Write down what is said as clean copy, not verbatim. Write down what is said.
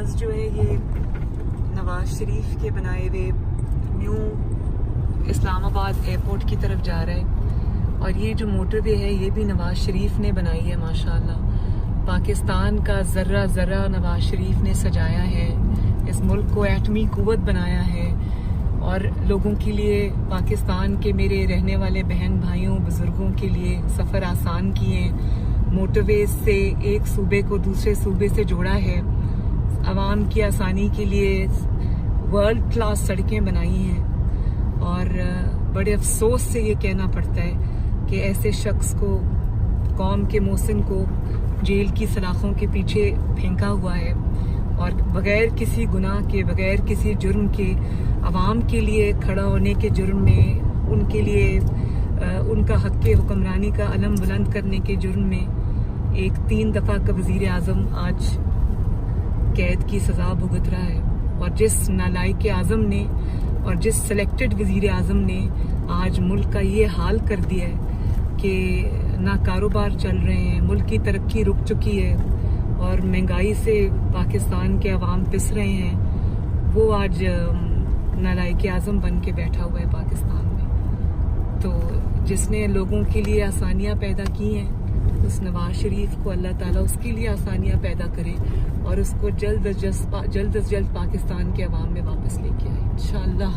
جہاز جو ہے یہ نواز شریف کے بنائے ہوئے نیو اسلام آباد ایئرپورٹ کی طرف جا رہا ہے، اور یہ جو موٹر وے ہے یہ بھی نواز شریف نے بنائی ہے ماشاءاللہ۔ پاکستان کا ذرہ ذرہ نواز شریف نے سجایا ہے، اس ملک کو ایٹمی قوت بنایا ہے، اور لوگوں کے لیے، پاکستان کے میرے رہنے والے بہن بھائیوں بزرگوں کے لیے سفر آسان کیے، موٹر ویز سے ایک صوبے کو دوسرے صوبے سے جوڑا ہے، عوام کی آسانی کے لیے ورلڈ کلاس سڑکیں بنائی ہیں۔ اور بڑے افسوس سے یہ کہنا پڑتا ہے کہ ایسے شخص کو، قوم کے محسن کو جیل کی سلاخوں کے پیچھے پھینکا ہوا ہے، اور بغیر کسی گناہ کے، بغیر کسی جرم کے، عوام کے لیے کھڑا ہونے کے جرم میں، ان کے لیے ان کا حق حکمرانی کا علم بلند کرنے کے جرم میں ایک 3 دفعہ کا وزیر اعظم آج قید کی سزا بھگت رہا ہے۔ اور جس نالائق اعظم نے اور جس سلیکٹڈ وزیر اعظم نے آج ملک کا یہ حال کر دیا ہے کہ نہ کاروبار چل رہے ہیں، ملک کی ترقی رک چکی ہے، اور مہنگائی سے پاکستان کے عوام پس رہے ہیں، وہ آج نالائق اعظم بن کے بیٹھا ہوا ہے پاکستان میں۔ تو جس نے لوگوں کے لیے آسانیاں پیدا کی ہیں، اس نواز شریف کو اللہ تعالیٰ اس کے لیے آسانیاں پیدا کرے، اور اس کو جلد از جلد پاکستان کے عوام میں واپس لے کے آئے انشاءاللہ۔